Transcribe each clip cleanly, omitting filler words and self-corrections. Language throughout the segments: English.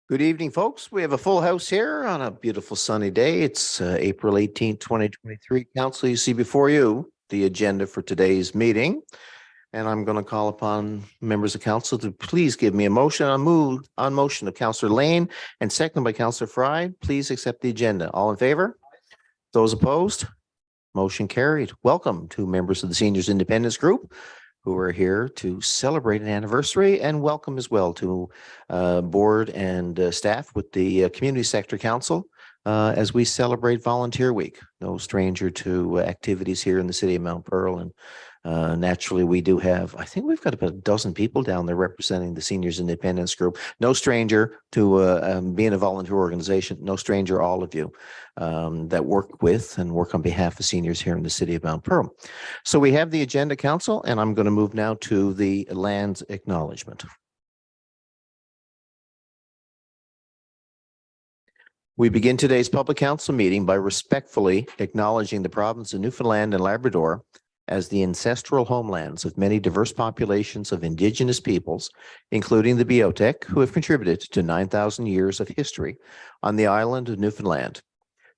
Good evening, folks. We have a full house here on a beautiful sunny day. It's April 18th, 2023. Council, you see before you the agenda for today's meeting. And I'm going to call upon members of council to please give me a motion on motion of Councillor Lane and second by Councillor Fry. Please accept the agenda. All in favor? Those opposed? Motion carried. Welcome to members of the Seniors Independence Group who are here to celebrate an anniversary, and welcome as well to board and staff with the Community Sector Council as we celebrate Volunteer Week. No stranger to activities here in the city of Mount Pearl. And naturally, we do have, I think we've got about a dozen people down there representing the Seniors Independence Group. No stranger to being a volunteer organization, no stranger, all of you that work with and work on behalf of seniors here in the city of Mount Pearl. So we have the agenda, council, and I'm going to move now to the lands acknowledgement. We begin today's public council meeting by respectfully acknowledging the province of Newfoundland and Labrador as the ancestral homelands of many diverse populations of Indigenous peoples, including the Beothuk, who have contributed to 9,000 years of history on the island of Newfoundland.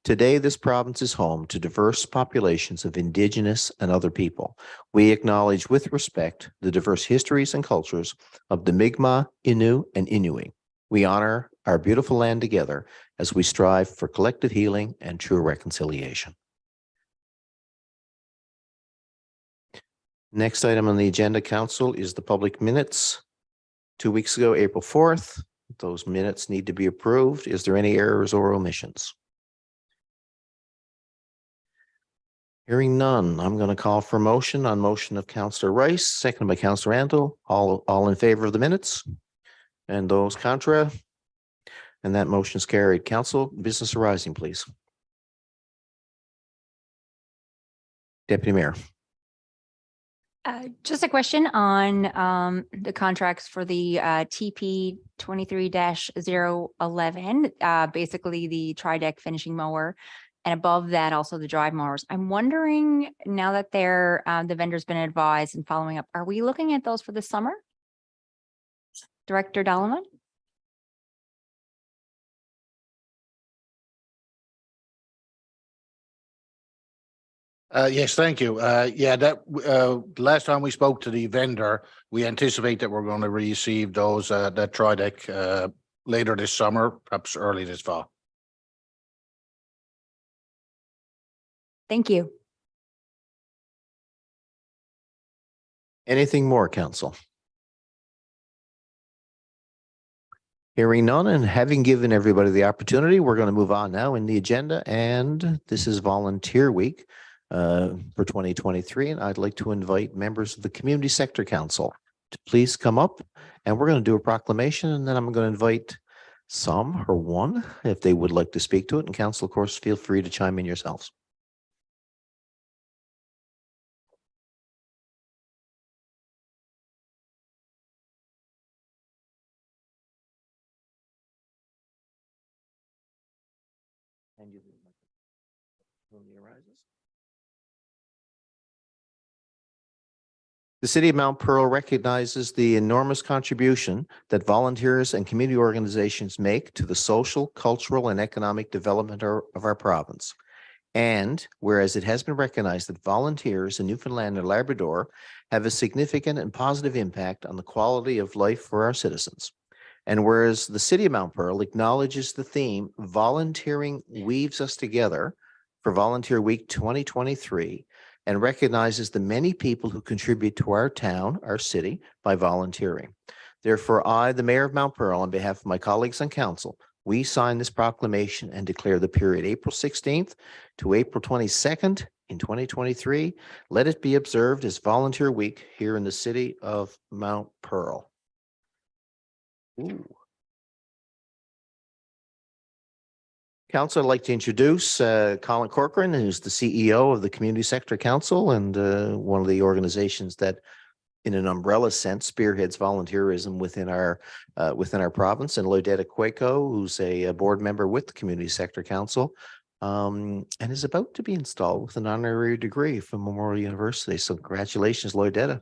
Today, this province is home to diverse populations of Indigenous and other people. We acknowledge with respect the diverse histories and cultures of the Mi'kmaq, Innu, and Inuit. We honor our beautiful land together as we strive for collective healing and true reconciliation. Next item on the agenda, council, is the public minutes. 2 weeks ago, April 4th. Those minutes need to be approved. Is there any errors or omissions? Hearing none, I'm going to call for motion on motion of Councillor Rice, seconded by Councillor Randall. All in favor of the minutes? And those contra? And that motion is carried. Council, business arising, please. Deputy Mayor. Just a question on the contracts for the TP 23-011, basically the tri-deck finishing mower, and above that also the drive mowers. I'm wondering, now that they're the vendor's been advised and following up, are we looking at those for the summer? Director Dalaman? Yes, thank you. Yeah, that last time we spoke to the vendor, we anticipate that we're going to receive those that tri-deck later this summer, perhaps early this fall. Thank you. Anything more, council? Hearing none and having given everybody the opportunity, we're going to move on now in the agenda. And this is Volunteer Week for 2023. And I'd like to invite members of the Community Sector Council to please come up, and we're going to do a proclamation, and then I'm going to invite some or one if they would like to speak to it. And council, of course, feel free to chime in yourselves. And you arises. The City of Mount Pearl recognizes the enormous contribution that volunteers and community organizations make to the social, cultural, and economic development of our province. And whereas it has been recognized that volunteers in Newfoundland and Labrador have a significant and positive impact on the quality of life for our citizens. And whereas the City of Mount Pearl acknowledges the theme, volunteering weaves us together, for Volunteer Week 2023, and recognizes the many people who contribute to our town, our city, by volunteering. Therefore, I, the Mayor of Mount Pearl, on behalf of my colleagues on council, we sign this proclamation and declare the period April 16th to April 22nd in 2023. Let it be observed as Volunteer Week here in the city of Mount Pearl. Ooh. Council, I'd like to introduce Colin Corcoran, who's the CEO of the Community Sector Council and one of the organizations that, in an umbrella sense, spearheads volunteerism within our province, and Loidetta Cueco, who's a board member with the Community Sector Council, and is about to be installed with an honorary degree from Memorial University. So congratulations, Loidetta.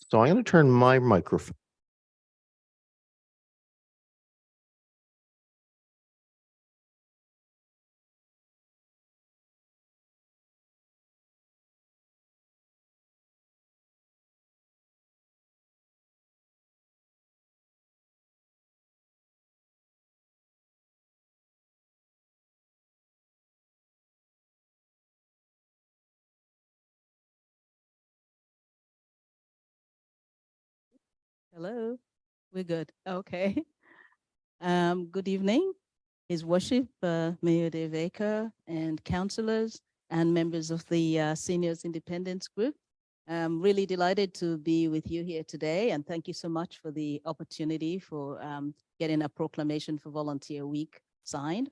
So I'm going to turn my microphone. Hello, we're good. Okay. Good evening, His Worship, Mayor Dave Aker, and councillors and members of the Seniors Independence Group. I'm really delighted to be with you here today, and thank you so much for the opportunity for getting a proclamation for Volunteer Week signed.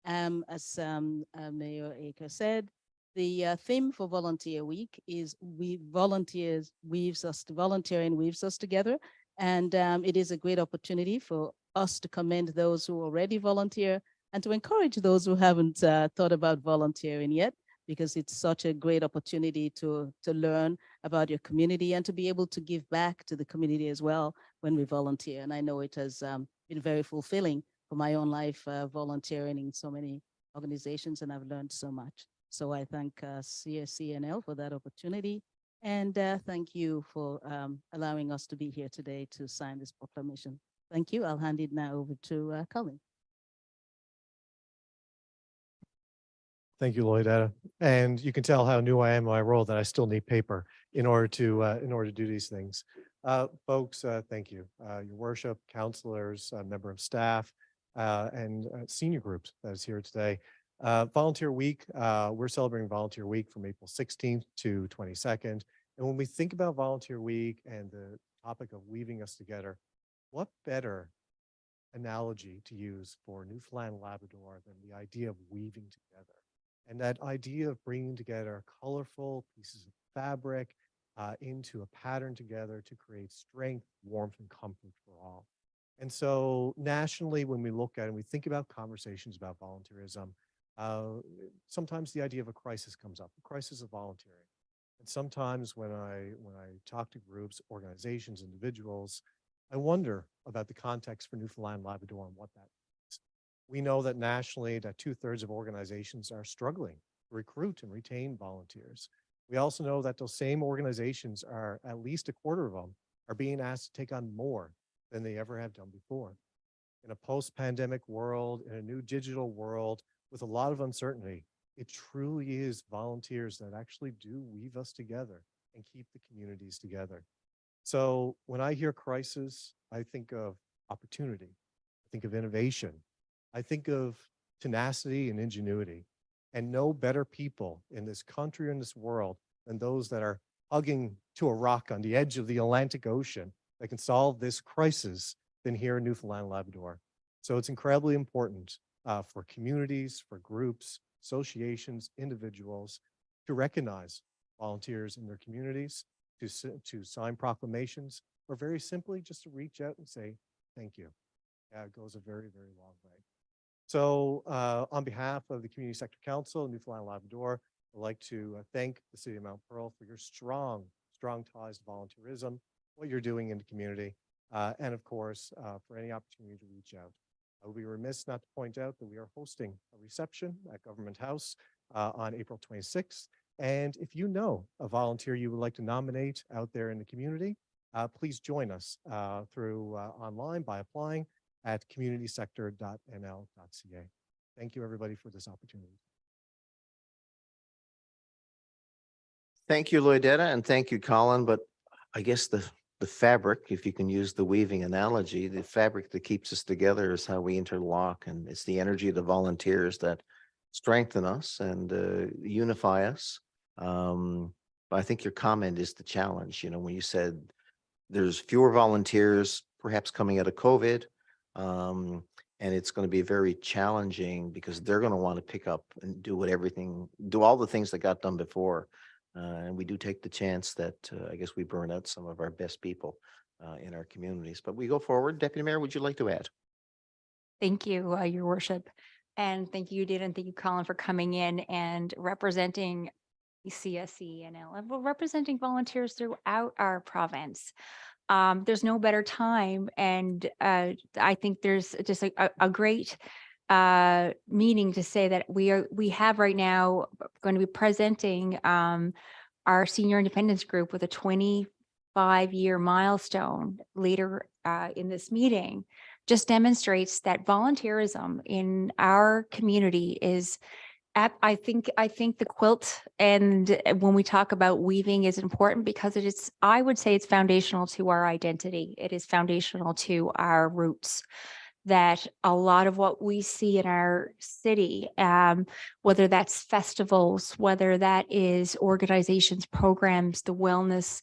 As Mayor Aker said, the theme for Volunteer Week is volunteering weaves us together. And it is a great opportunity for us to commend those who already volunteer and to encourage those who haven't thought about volunteering yet, because it's such a great opportunity to learn about your community and to be able to give back to the community as well when we volunteer. And I know it has been very fulfilling for my own life, volunteering in so many organizations, and I've learned so much. So I thank CSCNL for that opportunity. And thank you for allowing us to be here today to sign this proclamation. Thank you. I'll hand it now over to Colin. Thank you, Lloydetta. And you can tell how new I am in my role that I still need paper in order to do these things. Folks, thank you. Your worship, counselors, member of staff, and senior groups that is here today. Volunteer Week, we're celebrating Volunteer Week from April 16th to 22nd. And when we think about Volunteer Week and the topic of weaving us together, what better analogy to use for Newfoundland Labrador than the idea of weaving together? And that idea of bringing together colorful pieces of fabric into a pattern together to create strength, warmth, and comfort for all. And so nationally, when we look at and we think about conversations about volunteerism, sometimes the idea of a crisis comes up, the crisis of volunteering. And sometimes when I talk to groups, organizations, individuals, I wonder about the context for Newfoundland Labrador and what that means. We know that nationally that 2/3 of organizations are struggling to recruit and retain volunteers. We also know that those same organizations are, at least a quarter of them, are being asked to take on more than they ever have done before. In a post-pandemic world, in a new digital world, with a lot of uncertainty, it truly is volunteers that actually do weave us together and keep the communities together. So when I hear crisis, I think of opportunity, I think of innovation, I think of tenacity and ingenuity, and no better people in this country or in this world than those that are hugging to a rock on the edge of the Atlantic Ocean that can solve this crisis than here in Newfoundland Labrador. So it's incredibly important for communities, for groups, associations, individuals to recognize volunteers in their communities, to sign proclamations, or very simply just to reach out and say, thank you. Yeah, it goes a very, very long way. So on behalf of the Community Sector Council, Newfoundland Labrador, I'd like to thank the City of Mount Pearl for your strong ties to volunteerism, what you're doing in the community, and of course, for any opportunity to reach out. I would be remiss not to point out that we are hosting a reception at Government House on April 26th. And if you know a volunteer you would like to nominate out there in the community, please join us through online by applying at communitysector.nl.ca. Thank you, everybody, for this opportunity. Thank you, Lloydetta, and thank you, Colin. But I guess the fabric, if you can use the weaving analogy, the fabric that keeps us together is how we interlock, and it's the energy of the volunteers that strengthen us and unify us. But I think your comment is the challenge. You know, when you said there's fewer volunteers, perhaps coming out of COVID, and it's going to be very challenging because they're going to want to pick up and do all the things that got done before. And we do take the chance that I guess we burn out some of our best people in our communities. But we go forward. Deputy Mayor, would you like to add? Thank you, Your Worship. And thank you, Dita, and thank you, Colin, for coming in and representing CSE and L, and we're representing volunteers throughout our province. There's no better time, and I think there's just a great meaning to say that we have right now going to be presenting our senior independence group with a 25-year milestone later in this meeting. Just demonstrates that volunteerism in our community is I think the quilt, and when we talk about weaving, is important because it is, I would say it's foundational to our identity. It is foundational to our roots. That a lot of what we see in our city, whether that's festivals, whether that is organizations, programs, the wellness,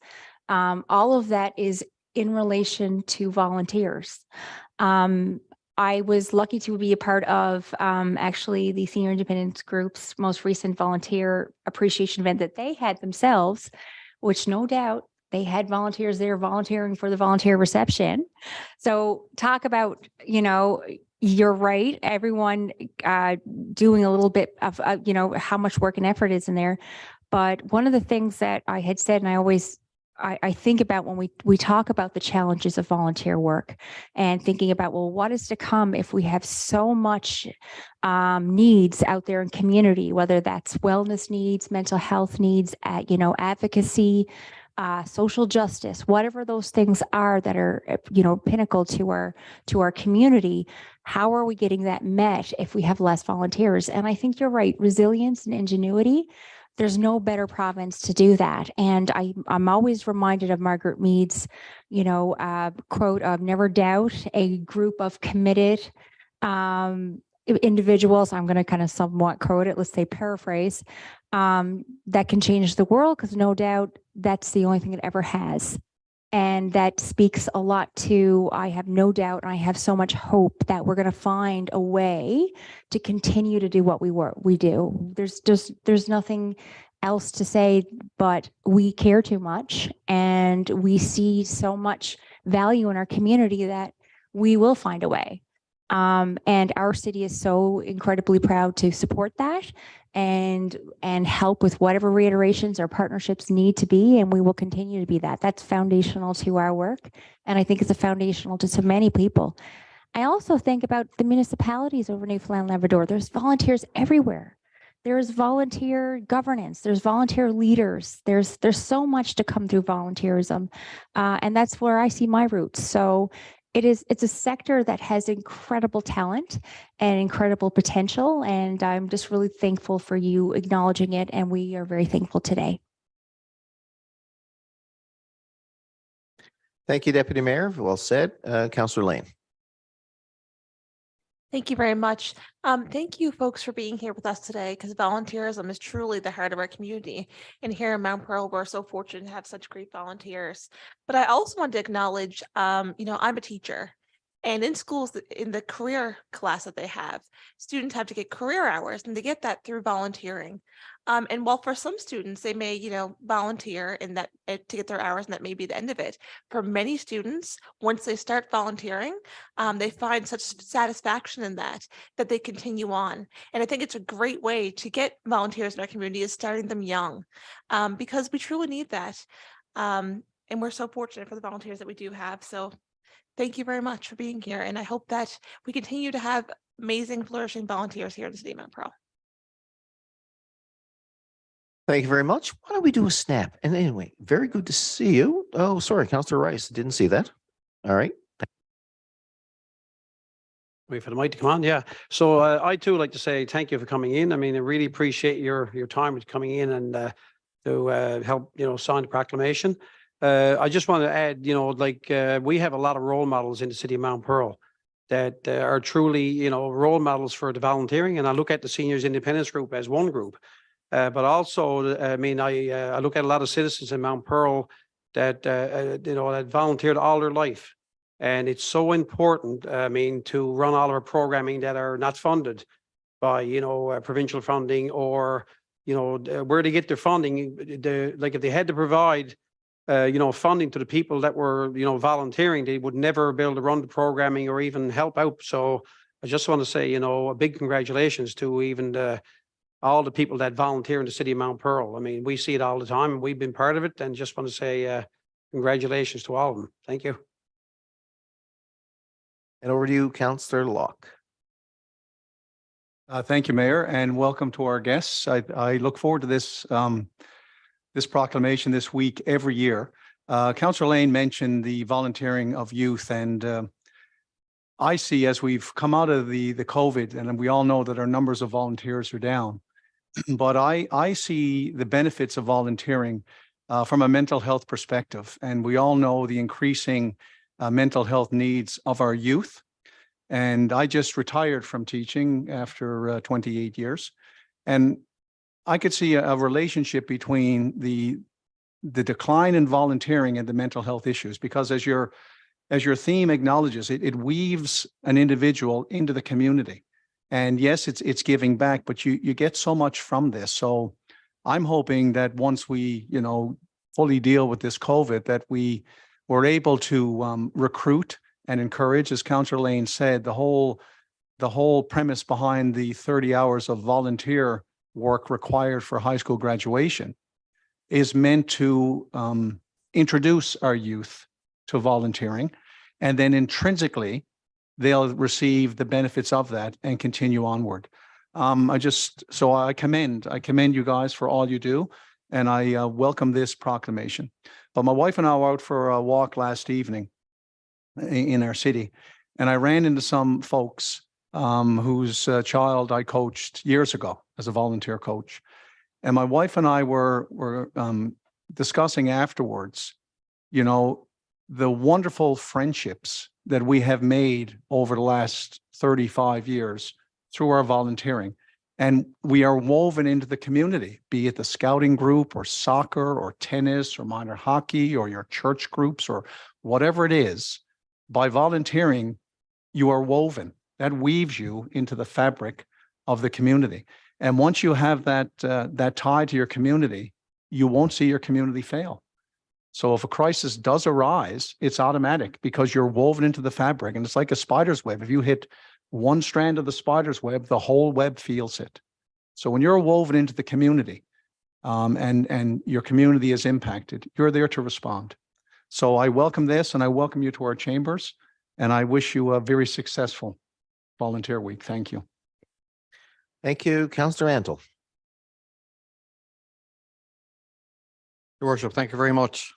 all of that is in relation to volunteers. I was lucky to be a part of actually the Senior Independence Group's most recent volunteer appreciation event that they had themselves, which no doubt they had volunteers there volunteering for the volunteer reception. So talk about, you're right, everyone doing a little bit of, how much work and effort is in there. But one of the things that I had said, and I think about when we talk about the challenges of volunteer work and thinking about, well, what is to come if we have so much needs out there in community, whether that's wellness needs, mental health needs, advocacy, social justice, whatever those things are that are, pinnacle to our community. How are we getting that met if we have less volunteers? And I think you're right, resilience and ingenuity. There's no better province to do that. And I'm always reminded of Margaret Mead's, quote of never doubt a group of committed individuals. I'm going to kind of somewhat quote it, let's say paraphrase, that can change the world, because no doubt that's the only thing it ever has. And that speaks a lot to, I have no doubt, and I have so much hope that we're going to find a way to continue to do what we do. There's nothing else to say, but we care too much and we see so much value in our community that we will find a way. And our city is so incredibly proud to support that and help with whatever reiterations or partnerships need to be, and we will continue to be that. That's foundational to our work, and I think it's a foundational to so many people. I also think about the municipalities over Newfoundland Labrador. There's volunteers everywhere. There's volunteer governance. There's volunteer leaders. There's so much to come through volunteerism, and that's where I see my roots. So it's a sector that has incredible talent and incredible potential. And I'm just really thankful for you acknowledging it. And we are very thankful today. Thank you, Deputy Mayor. Well said. Councillor Lane. Thank you very much. Thank you folks for being here with us today, because volunteerism is truly the heart of our community. And here in Mount Pearl, we're so fortunate to have such great volunteers. But I also want to acknowledge, I'm a teacher. And in schools, in the career class that they have, students have to get career hours, and they get that through volunteering. And while for some students, they may, volunteer in that to get their hours, and that may be the end of it. For many students, once they start volunteering, they find such satisfaction in that they continue on. And I think it's a great way to get volunteers in our community is starting them young, because we truly need that. And we're so fortunate for the volunteers that we do have. So thank you very much for being here. And I hope that we continue to have amazing, flourishing volunteers here in the city of Mount Pearl. Thank you very much. Why don't we do a snap? And anyway, very good to see you. Oh, sorry, Councillor Rice. Didn't see that. All right. Wait for the mic to come on. Yeah. So I too like to say thank you for coming in. I mean, I really appreciate your time with coming in and to help, sign the proclamation. I just want to add, we have a lot of role models in the city of Mount Pearl that are truly, role models for the volunteering. And I look at the Seniors Independence Group as one group. But also, I look at a lot of citizens in Mount Pearl that, that volunteered all their life. And it's so important, to run all of our programming that are not funded by, provincial funding or, where they get their funding. If they had to provide, funding to the people that were, volunteering, they would never be able to run the programming or even help out. So I just want to say, a big congratulations to even the all the people that volunteer in the city of Mount Pearl. I mean, we see it all the time and we've been part of it, and just want to say congratulations to all of them. Thank you. And over to you, Councillor Locke. Thank you, Mayor, and welcome to our guests. I look forward to this proclamation this week every year. Councillor Lane mentioned the volunteering of youth, and I see, as we've come out of the COVID, and we all know that our numbers of volunteers are down, but I see the benefits of volunteering from a mental health perspective, and we all know the increasing mental health needs of our youth. And I just retired from teaching after 28 years, and I could see a relationship between the decline in volunteering and the mental health issues, because as your theme acknowledges, it weaves an individual into the community. And yes, it's giving back, but you get so much from this. So I'm hoping that once we, fully deal with this COVID, that we were able to recruit and encourage, as Councillor Lane said, the whole premise behind the 30 hours of volunteer work required for high school graduation is meant to introduce our youth to volunteering, and then intrinsically they'll receive the benefits of that and continue onward. I commend you guys for all you do, and I welcome this proclamation. But my wife and I were out for a walk last evening in our city, and I ran into some folks whose child I coached years ago as a volunteer coach. And my wife and I were discussing afterwards, the wonderful friendships that we have made over the last 35 years through our volunteering. And we are woven into the community, be it the scouting group or soccer or tennis or minor hockey or your church groups or whatever it is. By volunteering, you are woven. That weaves you into the fabric of the community. And once you have that tie to your community, you won't see your community fail. So if a crisis does arise, it's automatic because you're woven into the fabric, and it's like a spider's web. If you hit one strand of the spider's web, the whole web feels it. So when you're woven into the community, and your community is impacted, you're there to respond. So I welcome this, and I welcome you to our chambers, and I wish you a very successful volunteer week. Thank you. Thank you, Councillor Antle. Your Worship, thank you very much.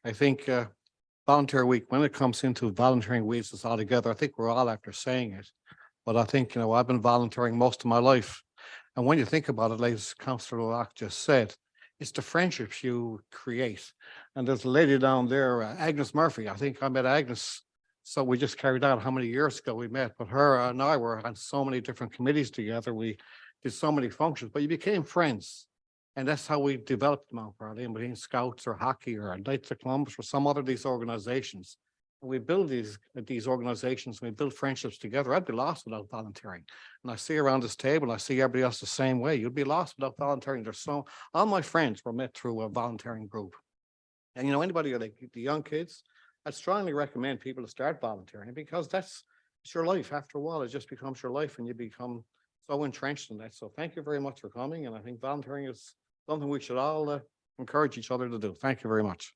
I think volunteer week, when it comes into volunteering weeks, it's all together. I think we're all after saying it, but I think, I've been volunteering most of my life. And when you think about it, like Councillor Locke just said, it's the friendships you create. And there's a lady down there, Agnes Murphy. I think I met Agnes. So we just carried out how many years ago we met, but her and I were on so many different committees together. We did so many functions, but you became friends. And that's how we developed Mount Pearl, in between Scouts or hockey or Knights of Columbus or some other of these organizations. And we build these organizations, we build friendships together. I'd be lost without volunteering. And I see around this table, I see everybody else the same way. You'd be lost without volunteering. All my friends were met through a volunteering group. And anybody like the young kids, I strongly recommend people to start volunteering, because it's your life. After a while, it just becomes your life and you become so entrenched in that. So thank you very much for coming. And I think volunteering is something we should all encourage each other to do. Thank you very much.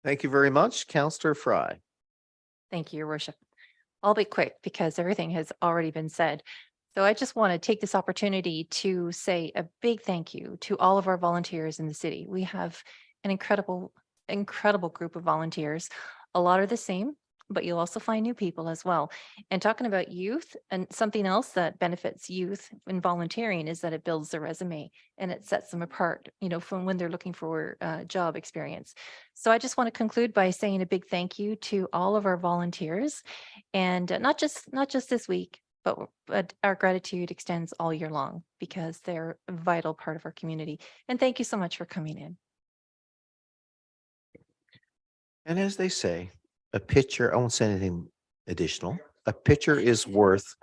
Thank you very much, Councillor Fry. Thank you, Your Worship. I'll be quick because everything has already been said. So I just want to take this opportunity to say a big thank you to all of our volunteers in the city. We have an incredible group of volunteers. A lot are the same, but you'll also find new people as well. And talking about youth, and something else that benefits youth in volunteering is that it builds their resume and it sets them apart, from when they're looking for job experience. So I just want to conclude by saying a big thank you to all of our volunteers, and not just this week, but our gratitude extends all year long because they're a vital part of our community. And thank you so much for coming in. And as they say, a picture, I won't say anything additional. A picture is worth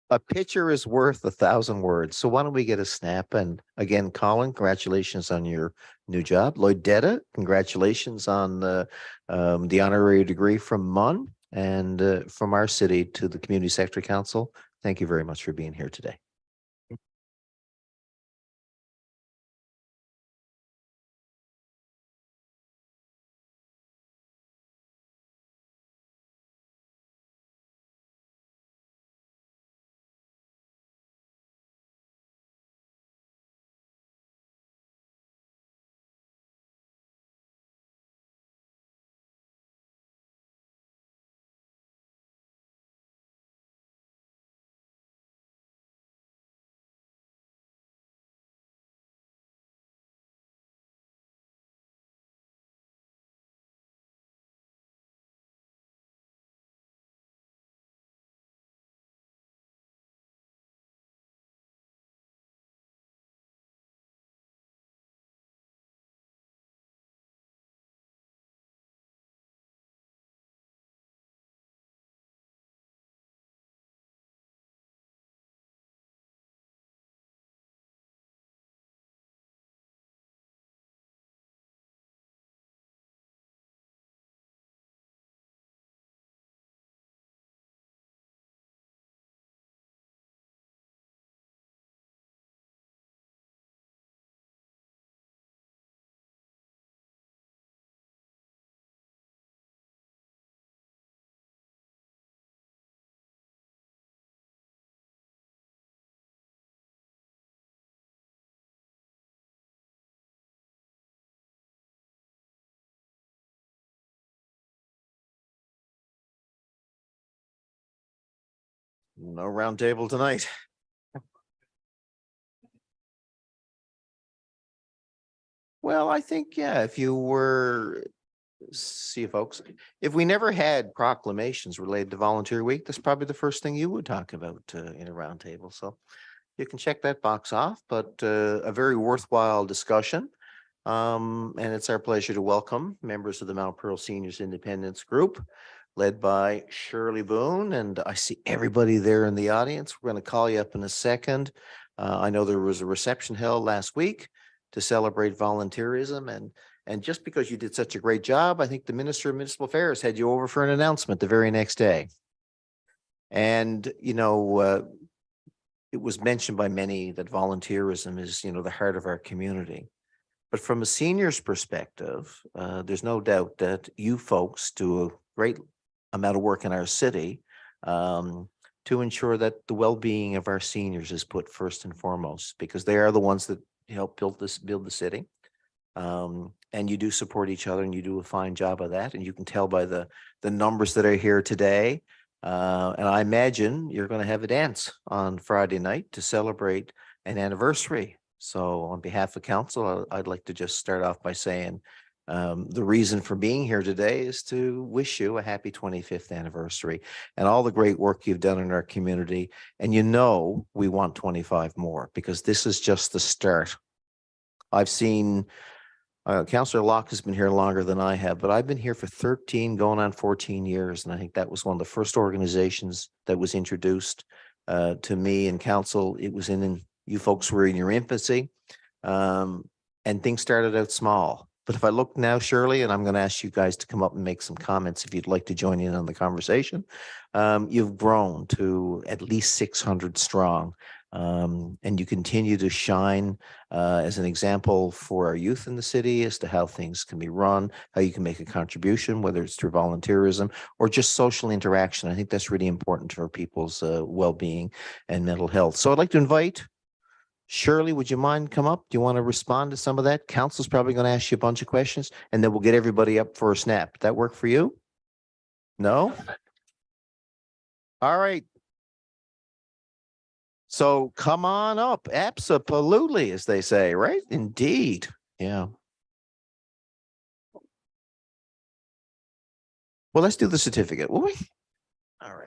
1,000 words. So why don't we get a snap? And again, Colin, congratulations on your new job. Lloydetta, congratulations on the honorary degree from MUN, and from our city to the Community Secretary Council. Thank you very much for being here today. No round table tonight. Well, I think, yeah, if you were, see folks, if we never had proclamations related to Volunteer Week, that's probably the first thing you would talk about in a roundtable. So you can check that box off, but a very worthwhile discussion. And it's our pleasure to welcome members of the Mount Pearl Seniors Independence Group, led by Shirley Boone. And I see everybody there in the audience. We're going to call you up in a second. I know there was a reception held last week to celebrate volunteerism. And just because you did such a great job, I think the Minister of Municipal Affairs had you over for an announcement the very next day. And, it was mentioned by many that volunteerism is, the heart of our community. But from a senior's perspective, there's no doubt that you folks do a great amount of work in our city to ensure that the well-being of our seniors is put first and foremost, because they are the ones that help build the city. And you do support each other, and you do a fine job of that. And you can tell by the numbers that are here today. And I imagine you're going to have a dance on Friday night to celebrate an anniversary. So on behalf of council, I'd like to just start off by saying the reason for being here today is to wish you a happy 25th anniversary and all the great work you've done in our community. And we want 25 more, because this is just the start. I've seen Councillor Locke has been here longer than I have, but I've been here for 13, going on 14 years. And I think that was one of the first organizations that was introduced to me and council. It was you folks were in your infancy, and things started out small. But if I look now, Shirley, and I'm going to ask you guys to come up and make some comments if you'd like to join in on the conversation, you've grown to at least 600 strong. And you continue to shine as an example for our youth in the city as to how things can be run, how you can make a contribution, whether it's through volunteerism or just social interaction. I think that's really important for people's well-being and mental health. So I'd like to invite Shirley, would you mind come up? Do you want to respond to some of that? Council's probably going to ask you a bunch of questions, and then we'll get everybody up for a snap. That work for you? No? All right. So come on up. Absolutely, as they say, right? Indeed. Yeah. Well, let's do the certificate, will we? All right.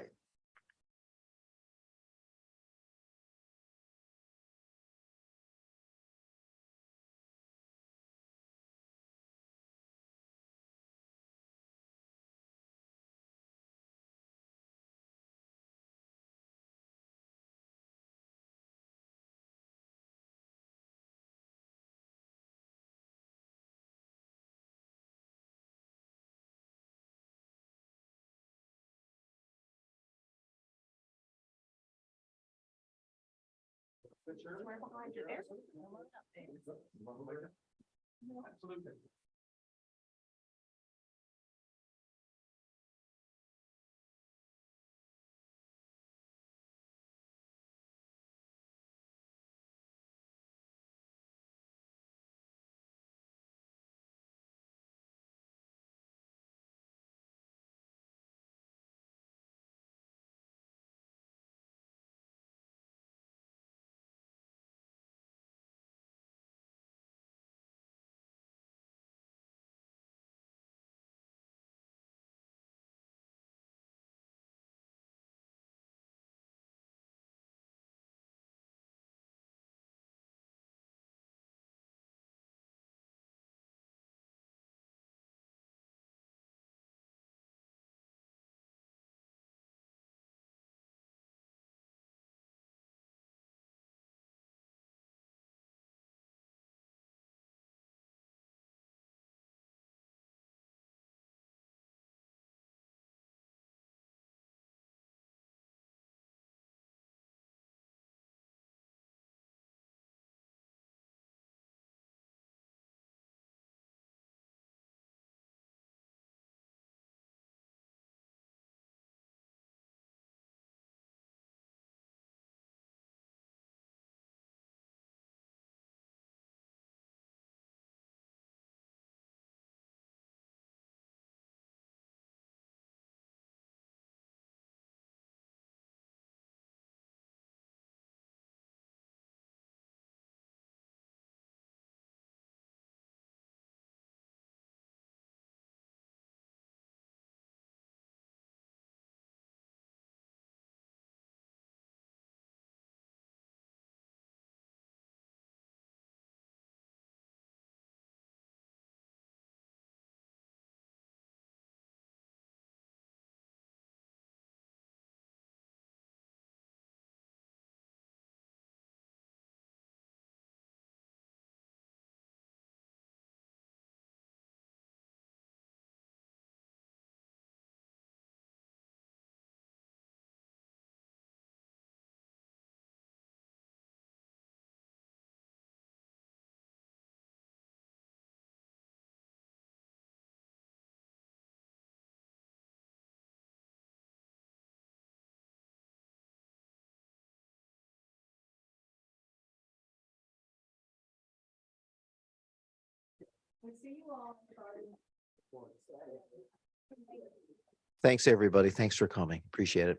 Thanks, everybody. Thanks for coming. Appreciate it.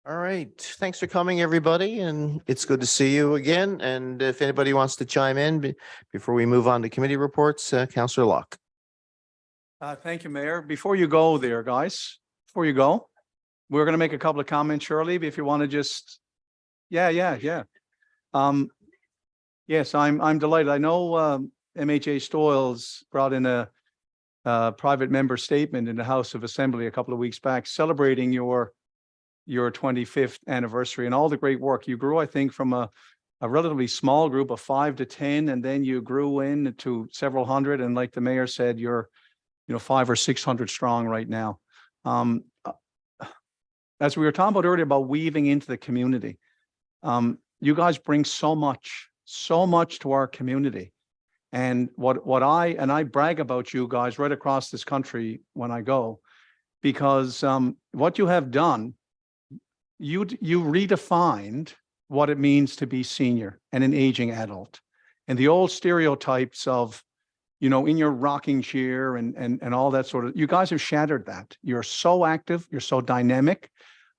All right. Thanks for coming, everybody. And it's good to see you again. And if anybody wants to chime in before we move on to committee reports, Councillor Locke. Thank you, Mayor. Before you go there, guys, before you go, we're going to make a couple of comments, Shirley, if you want to just, yeah. Yes, I'm delighted. I know MHA Stoyles brought in a private member statement in the House of Assembly a couple of weeks back celebrating your 25th anniversary and all the great work. You grew, I think, from a relatively small group of 5 to 10, and then you grew into several hundred. And like the mayor said, you're 500 or 600 strong right now. As we were talking about earlier about weaving into the community, you guys bring so much to our community. And what I brag about you guys right across this country when I go, because what you have done, you redefined what it means to be senior and an aging adult. And the old stereotypes of, in your rocking chair and all that sort of, you guys have shattered that. You're so active, you're so dynamic.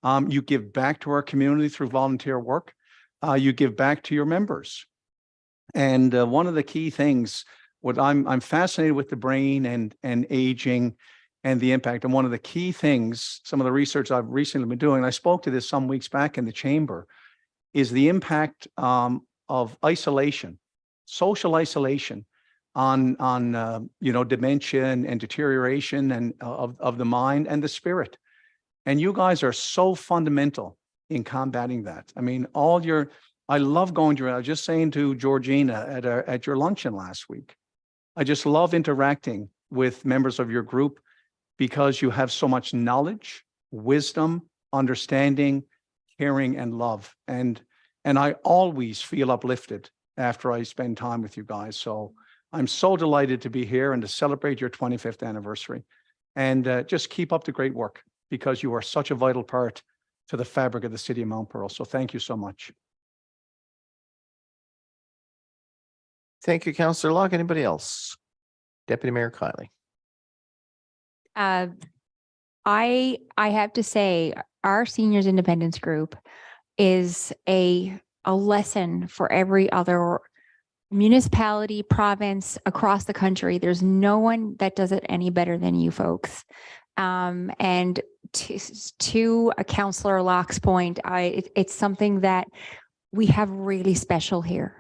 You give back to our community through volunteer work. You give back to your members. And one of the key things, I'm fascinated with the brain and aging and the impact. And one of the key things, some of the research I've recently been doing, and I spoke to this some weeks back in the chamber, is the impact of isolation, social isolation on dementia and deterioration and of the mind and the spirit. And you guys are so fundamental in combating that. I mean, I love going to, I was just saying to Georgina at your luncheon last week, I just love interacting with members of your group because you have so much knowledge, wisdom, understanding, caring, and love. And I always feel uplifted after I spend time with you guys. So I'm so delighted to be here and to celebrate your 25th anniversary. And just keep up the great work because you are such a vital part to the fabric of the city of Mount Pearl. So thank you so much. Thank you, Councillor Locke. Anybody else? Deputy Mayor Kiley. I have to say, our seniors independence group is a lesson for every other municipality, province across the country. There's no one that does it any better than you folks. And to a Councillor Locke's point, it's something that we have really special here.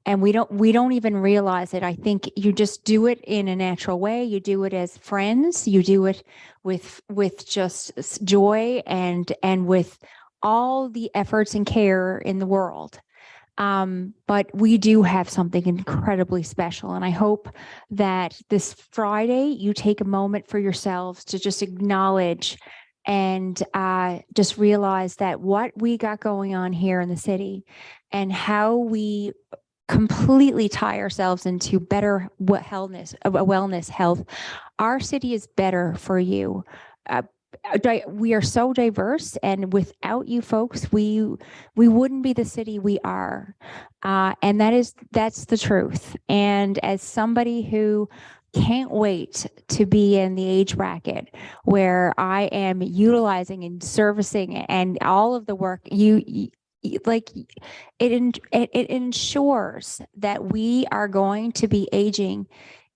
And we don't even realize it. I think you just do it in a natural way. You do it as friends. You do it with just joy and with all the efforts and care in the world. But we do have something incredibly special. And I hope that this Friday you take a moment for yourselves to just acknowledge and just realize that what we got going on here in the city and how we completely tie ourselves into better wellness, health. Our city is better for you. We are so diverse, and without you folks, we wouldn't be the city we are. And that's the truth. And as somebody who can't wait to be in the age bracket where I am utilizing and servicing and all of the work it ensures that we are going to be aging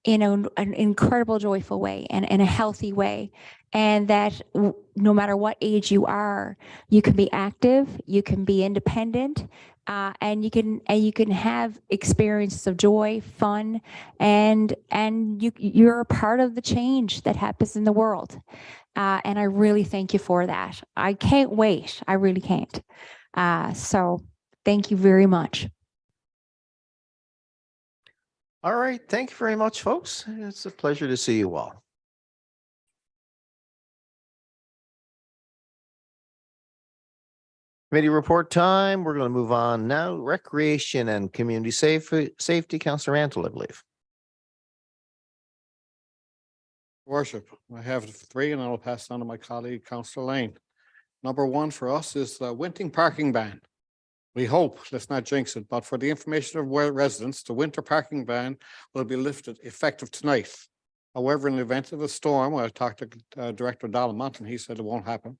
in an incredible, joyful way and in a healthy way. And that no matter what age you are, you can be active, you can be independent, and you can have experiences of joy, fun, and you're a part of the change that happens in the world. And I really thank you for that. I can't wait. I really can't. So thank you very much. All right. Thank you very much, folks. It's a pleasure to see you all. Committee report time. We're going to move on now. Recreation and Community Safety, Councillor Rantoul, I believe. Worship, I have three and I will pass on to my colleague, Councillor Lane. Number one for us is the winter parking ban. We hope, let's not jinx it, but for the information of residents, the winter parking ban will be lifted effective tonight. However, in the event of a storm, I talked to Director Donald and he said it won't happen.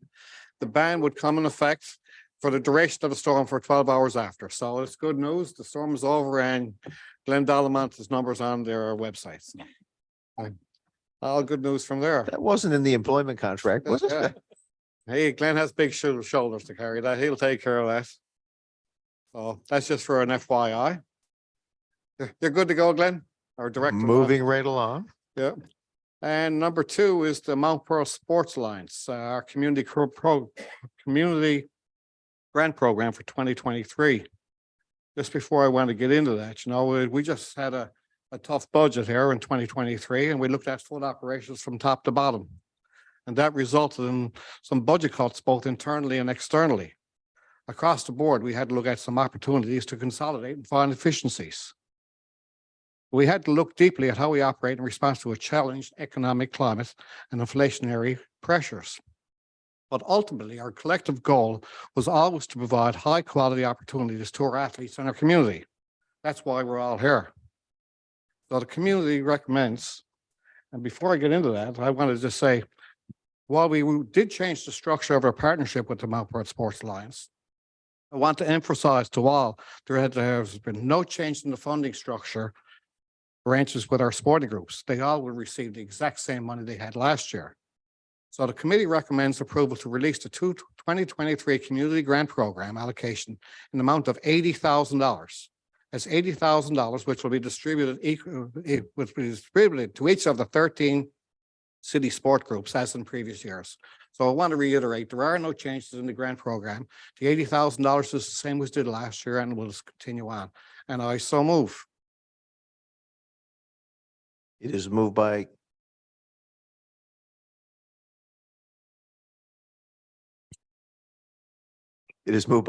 The ban would come in effect for the duration of the storm for 12 hours after. So it's good news. The storm is over and Glenn Dalamante's numbers on their websites. All good news from there. That wasn't in the employment contract, was it? Yeah. Hey, Glenn has big shoulders to carry that. He'll take care of that. So that's just for an FYI. You're good to go, Glenn? Our director. Moving right along. Yeah. And number two is the Mount Pearl Sports Alliance, our community grant program for 2023. Just before I want to get into that, you know, we just had a tough budget here in 2023, and we looked at full operations from top to bottom. And that resulted in some budget cuts, both internally and externally. Across the board, we had to look at some opportunities to consolidate and find efficiencies. We had to look deeply at how we operate in response to a challenged economic climate and inflationary pressures. But ultimately, our collective goal was always to provide high quality opportunities to our athletes and our community. That's why we're all here. So the community recommends, and before I get into that, I want to just say, while we did change the structure of our partnership with the Mount Pearl Sports Alliance, I want to emphasize to all, there has been no change in the funding structure arrangements with our sporting groups. They all will receive the exact same money they had last year. So the committee recommends approval to release the 2023 Community Grant Program allocation in the amount of $80,000. That's $80,000, which will be distributed to each of the 13 city sport groups as in previous years. So I want to reiterate, there are no changes in the grant program. The $80,000 is the same as did last year and will continue on. And I so move. It is moved by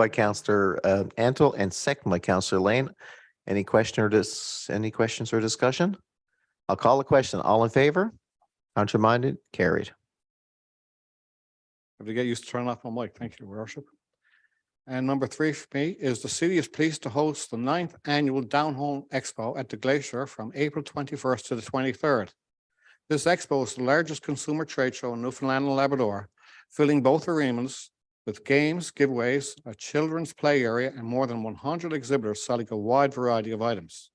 Councillor Antle and second by Councillor Lane. Any any questions or discussion? I'll call the question. All in favor? Contrary-minded? Carried. Have to get used to turning off my mic. Thank you, Your Worship. And number three for me is the city is pleased to host the 9th annual Down Home Expo at the Glacier from April 21st to the 23rd. This expo is the largest consumer trade show in Newfoundland and Labrador, filling both arenas with games, giveaways, a children's play area, and more than 100 exhibitors selling a wide variety of items.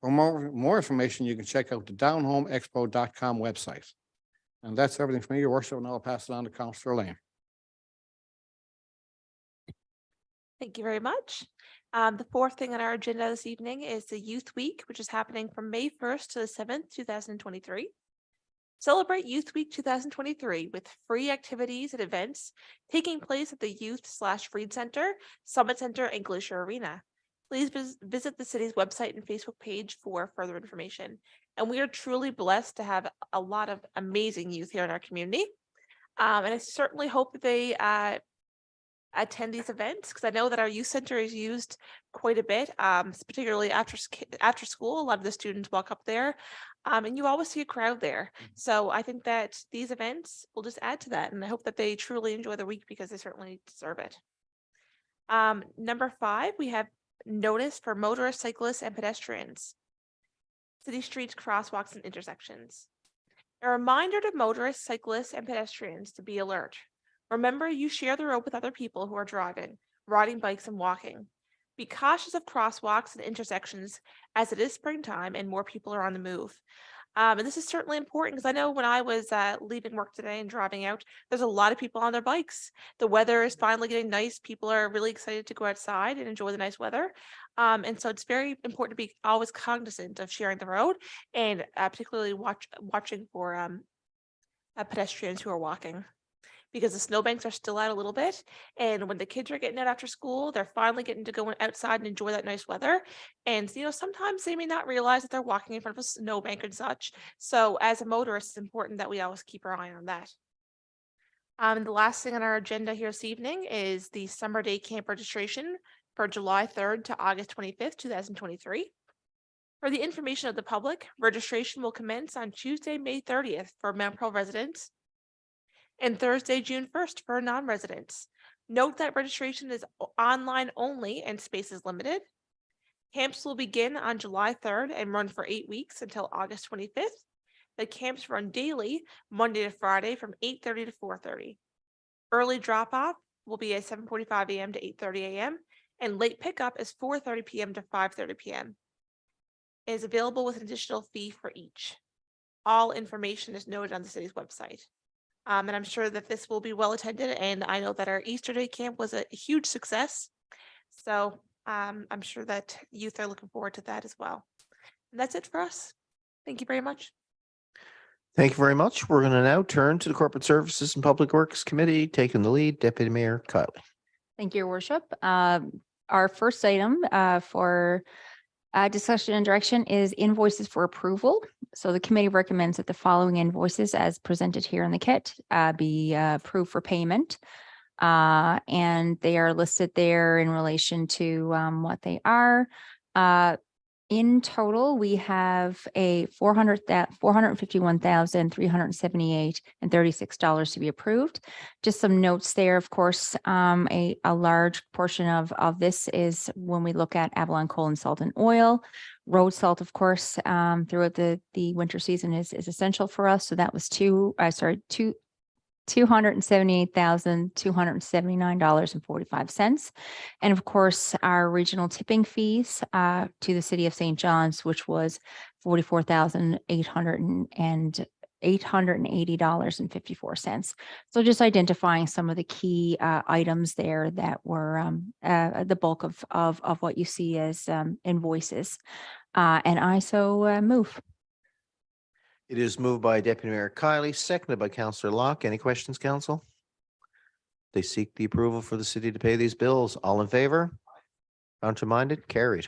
For more information, you can check out the downhomeexpo.com website. And that's everything for me, Your Worship, and I'll pass it on to Councillor Lane. Thank you very much. The fourth thing on our agenda this evening is the Youth Week, which is happening from May 1st to the 7th, 2023. Celebrate Youth Week 2023 with free activities and events taking place at the Youth/Freed Center, Summit Center, and Glacier Arena. Please visit the city's website and Facebook page for further information. And we are truly blessed to have a lot of amazing youth here in our community. And I certainly hope that they attend these events, because I know that our youth center is used quite a bit, particularly after school. A lot of the students walk up there, and you always see a crowd there. So I think that these events will just add to that, and I hope that they truly enjoy the week because they certainly deserve it. Number 5, we have notice for motorists, cyclists, and pedestrians. City streets, crosswalks, and intersections. A reminder to motorists, cyclists, and pedestrians to be alert. Remember, you share the road with other people who are driving, riding bikes, and walking. Be cautious of crosswalks and intersections as it is springtime and more people are on the move. And this is certainly important because I know when I was leaving work today and driving out, there's a lot of people on their bikes. The weather is finally getting nice. People are really excited to go outside and enjoy the nice weather. And so it's very important to be always cognizant of sharing the road and particularly watching for pedestrians who are walking, because the snowbanks are still out a little bit. And when the kids are getting out after school, they're finally getting to go outside and enjoy that nice weather. And, you know, sometimes they may not realize that they're walking in front of a snowbank and such. So as a motorist, it's important that we always keep our eye on that. The last thing on our agenda here this evening is the summer day camp registration for July 3rd to August 25th, 2023. For the information of the public, registration will commence on Tuesday, May 30th for Mount Pearl residents and Thursday, June 1st for non-residents. Note that registration is online only and space is limited. Camps will begin on July 3rd and run for 8 weeks until August 25th. The camps run daily, Monday to Friday from 8:30 to 4:30. Early drop-off will be at 7:45 a.m. to 8:30 a.m. and late pickup is 4:30 p.m. to 5:30 p.m. It is available with an additional fee for each. All information is noted on the city's website. And I'm sure that this will be well attended, and I know that our Easter Day camp was a huge success. So I'm sure that youth are looking forward to that as well. And that's it for us. Thank you very much. Thank you very much. We're going to now turn to the Corporate Services and Public Works Committee, taking the lead, Deputy Mayor Kiley. Thank you, Your Worship. Our first item for discussion and direction is invoices for approval. So the committee recommends that the following invoices as presented here in the kit be approved for payment. And they are listed there in relation to what they are. In total, we have a $451,378.36 to be approved. Just some notes there, of course, a large portion of this is when we look at Avalon Coal and Salt and Oil. Road salt, of course, throughout the winter season is essential for us. So that was $278,279.45. And of course, our regional tipping fees to the city of St. John's, which was $44,880.54. So just identifying some of the key items there that were the bulk of what you see as invoices. And I so move. It is moved by Deputy Mayor Kiley, seconded by Councillor Locke. Any questions, council? They seek the approval for the city to pay these bills. All in favor? Contraminded? Carried.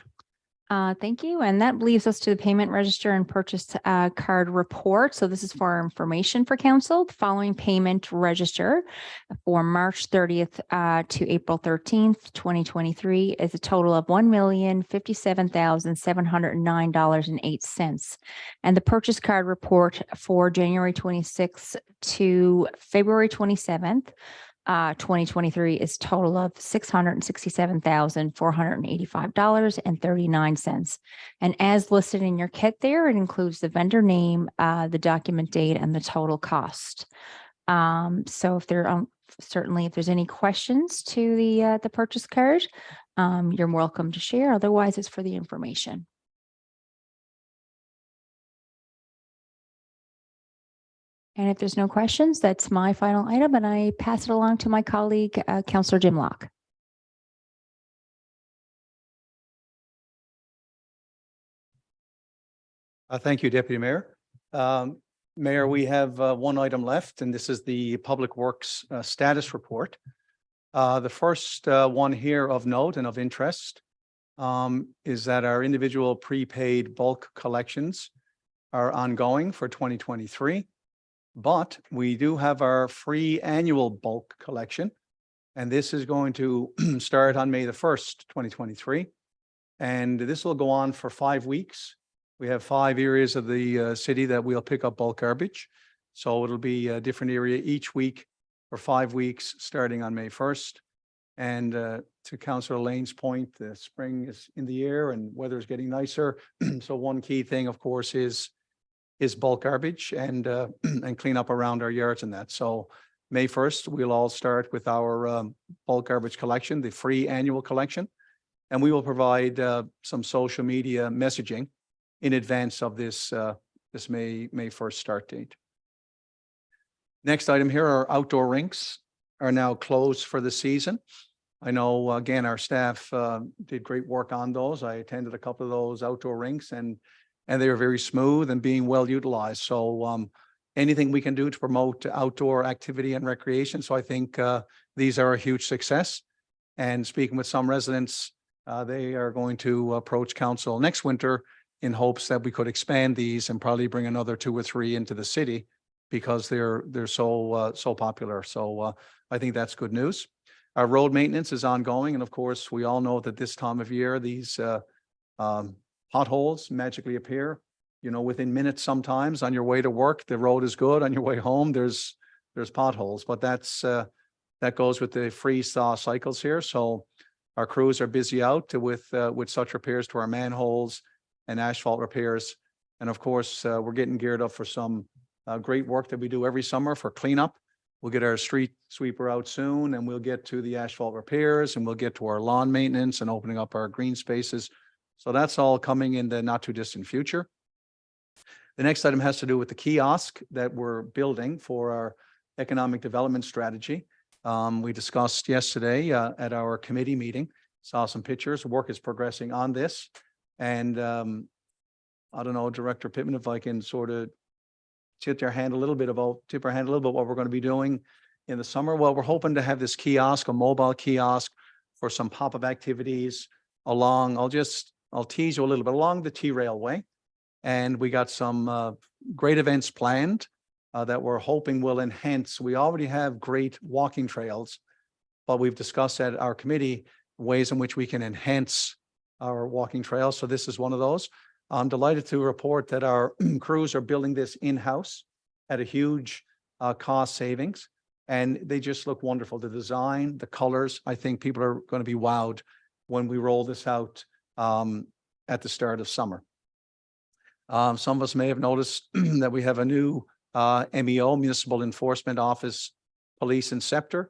Thank you. And that leaves us to the payment register and purchase card report. So this is for our information for council. The following payment register for March 30th to April 13th, 2023 is a total of $1,057,709.08. And the purchase card report for January 26th to February 27th, 2023 is total of $667,485.39. And as listed in your kit there, it includes the vendor name, the document date, and the total cost. So if there certainly if there's any questions to the purchase card, you're welcome to share. Otherwise, it's for the information. And if there's no questions, that's my final item, and I pass it along to my colleague, Councillor Jim Locke. Thank you, Deputy Mayor. Mayor, we have one item left, and this is the Public Works status report. The first one here of note and of interest is that our individual prepaid bulk collections are ongoing for 2023. But we do have our free annual bulk collection, and this is going to start on May the 1st, 2023. And this will go on for 5 weeks. We have 5 areas of the city that we'll pick up bulk garbage. So it'll be a different area each week for 5 weeks, starting on May 1st. And to Councillor Lane's point, the spring is in the air and weather is getting nicer. So one key thing, of course, is bulk garbage and clean up around our yards and that. So May 1st, we'll all start with our bulk garbage collection, the free annual collection. And we will provide some social media messaging in advance of this May 1st start date. Next item here, our outdoor rinks are now closed for the season. I know, again, our staff did great work on those. I attended a couple of those outdoor rinks and they are very smooth and being well utilized. So anything we can do to promote outdoor activity and recreation. So I think these are a huge success. And speaking with some residents, they are going to approach council next winter in hopes that we could expand these and probably bring another 2 or 3 into the city because they're so popular. So I think that's good news. Our road maintenance is ongoing, and of course, we all know that this time of year, these potholes magically appear. You know, within minutes sometimes on your way to work, the road is good. On your way home, there's potholes, but that goes with the freeze-thaw cycles here. So our crews are busy out with such repairs to our manholes and asphalt repairs. And of course, we're getting geared up for some great work that we do every summer for cleanup. We'll get our street sweeper out soon, and we'll get to the asphalt repairs, and we'll get to our lawn maintenance and opening up our green spaces. So that's all coming in the not too distant future. The next item has to do with the kiosk that we're building for our economic development strategy. We discussed yesterday at our committee meeting, saw some pictures. Work is progressing on this. And I don't know, Director Pittman, if I can sort of tip our hand a little bit what we're going to be doing in the summer. Well, we're hoping to have this kiosk, a mobile kiosk, for some pop-up activities along, I'll tease you a little bit, along the T-Railway. And we got some great events planned that we're hoping will enhance. We already have great walking trails, but we've discussed at our committee ways in which we can enhance our walking trails. So this is one of those. I'm delighted to report that our crews are building this in-house at a huge cost savings, and they just look wonderful. The design, the colors, I think people are going to be wowed when we roll this out at the start of summer. Some of us may have noticed that we have a new MEO, Municipal Enforcement Office Police Inceptor,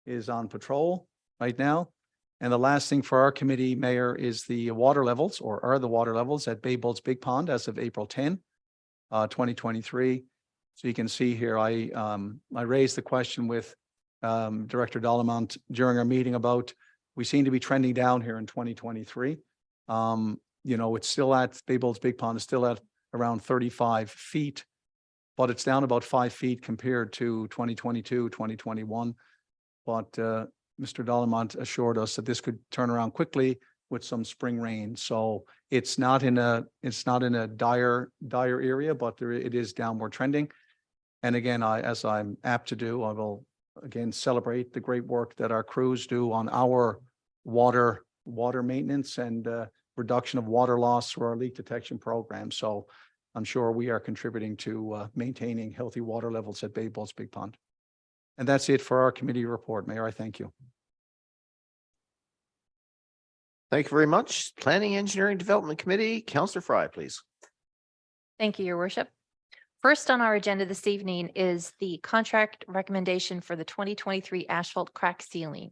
is on patrol right now. And the last thing for our committee, Mayor, is the water levels, or are the water levels at Baybolt's Big Pond as of April 10, 2023. So you can see here, I raised the question with Director Dallemont during our meeting about, we seem to be trending down here in 2023. You know, it's still at Baybolt's Big Pond is still at around 35 feet, but it's down about 5 feet compared to 2022, 2021. But Mr. Dallemont assured us that this could turn around quickly with some spring rain. So it's not in a dire area, but it is downward trending. And again, as I'm apt to do, I will again celebrate the great work that our crews do on our water maintenance and reduction of water loss through our leak detection program. So I'm sure we are contributing to maintaining healthy water levels at Baybolt's Big Pond. And that's it for our committee report, Mayor. I thank you. Thank you very much. Planning, Engineering, Development Committee, Councillor Fry, please. Thank you, Your Worship. First on our agenda this evening is the contract recommendation for the 2023 asphalt crack ceiling.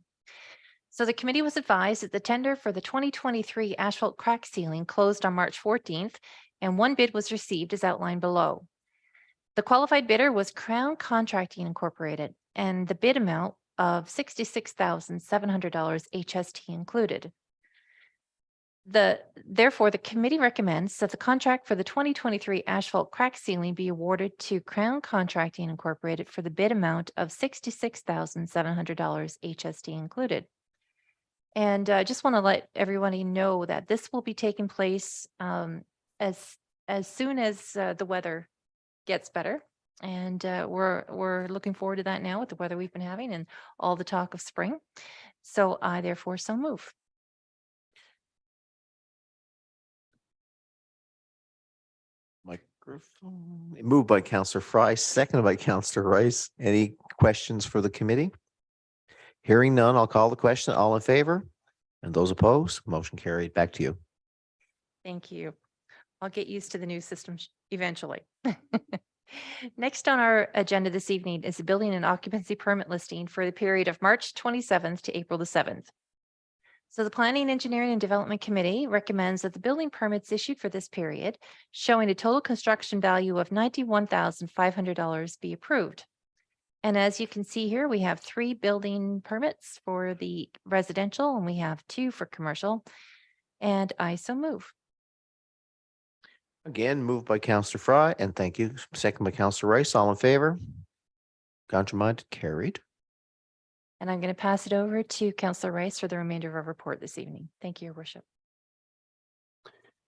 So the committee was advised that the tender for the 2023 asphalt crack ceiling closed on March 14th, and one bid was received as outlined below. The qualified bidder was Crown Contracting Incorporated, and the bid amount of $66,700 HST included. Therefore, the committee recommends that the contract for the 2023 asphalt crack ceiling be awarded to Crown Contracting Incorporated for the bid amount of $66,700 HST included. And I just want to let everybody know that this will be taking place as soon as the weather gets better. And we're looking forward to that now with the weather we've been having and all the talk of spring. So I therefore so move. Microphone. Moved by Councillor Fry, seconded by Councillor Rice. Any questions for the committee? Hearing none, I'll call the question. All in favor? And those opposed? Motion carried. Back to you. Thank you. I'll get used to the new system eventually. Next on our agenda this evening is the building and occupancy permit listing for the period of March 27th to April the 7th. So the Planning, Engineering, and Development Committee recommends that the building permits issued for this period, showing a total construction value of $91,500, be approved. And as you can see here, we have 3 building permits for the residential, and we have 2 for commercial. And I so move. Again, moved by Councillor Fry, and thank you. Second by Councillor Rice. All in favor? Contraminded, carried. And I'm going to pass it over to Councillor Rice for the remainder of our report this evening. Thank you, Your Worship.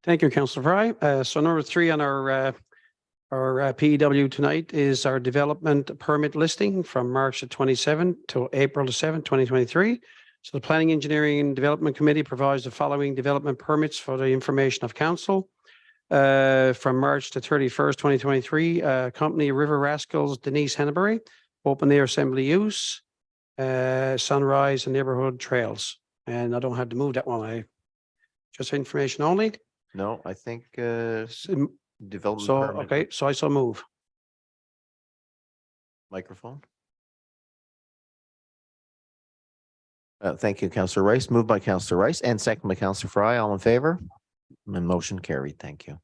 Thank you, Councillor Fry. So number 3 on our Our PEW tonight is our development permit listing from March the 27th to April the 7th, 2023. So the Planning, Engineering and Development Committee provides the following development permits for the information of council. From March to 31st, 2023, company River Rascals, Denise Henneberry, open air assembly use, Sunrise and Neighborhood Trails. And I don't have to move that one. Just information only. No, I think development. So, permit. okay, so I so move. Microphone. Thank you, Councillor Rice. Moved by Councillor Rice and second by Councillor Fry. All in favor? And motion carried. Thank you.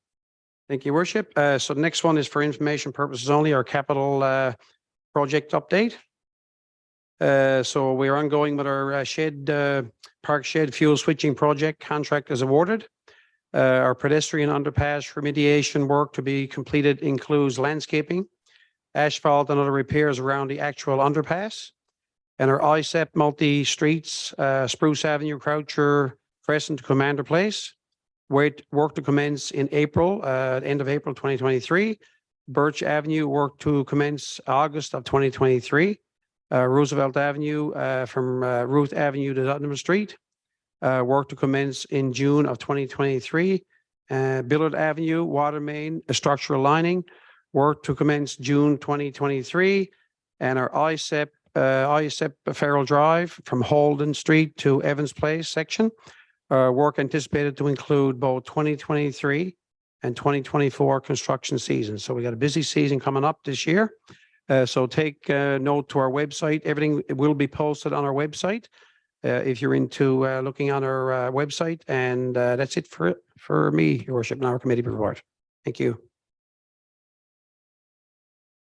Thank you, Worship. So the next one is for information purposes only, our capital project update. So we're ongoing with our park shed fuel switching project. Contract is awarded. Our pedestrian underpass remediation work to be completed includes landscaping, asphalt and other repairs around the actual underpass. And our ISEP multi-streets, Spruce Avenue, Croucher, Crescent, Commander Place. Work to commence in April, end of April 2023. Birch Avenue work to commence August of 2023. Roosevelt Avenue from Ruth Avenue to Dutton Street. Work to commence in June of 2023. Billard Avenue, water main, structural lining. Work to commence June 2023. And our ISEP Farrell Drive from Holden Street to Evans Place section. Work anticipated to include both 2023 and 2024 construction seasons. So we got a busy season coming up this year. So take note to our website. Everything will be posted on our website. If you're into looking on our website, and that's it for me, Your Worship, and our committee report. Thank you.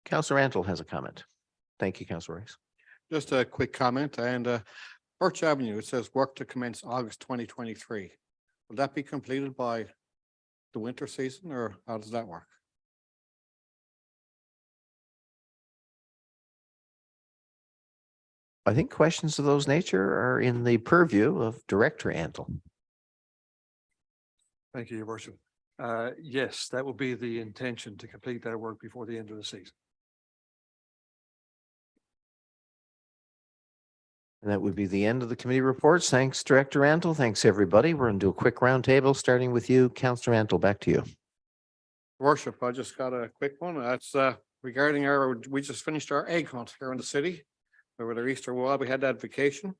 Councillor Antle has a comment. Thank you, Councillor Rice. Just a quick comment and Birch Avenue, it says work to commence August 2023. Will that be completed by the winter season or how does that work? I think questions of those nature are in the purview of Director Antle. Thank you, Your Worship. Yes, that will be the intention to complete that work before the end of the season. And that would be the end of the committee reports. Thanks, Director Antle. Thanks, everybody. We're going to do a quick roundtable, starting with you, Councillor Antle. Back to you. Worship, I just got a quick one. That's regarding we just finished our egg hunt here in the city. Over the Easter while we had that vacation.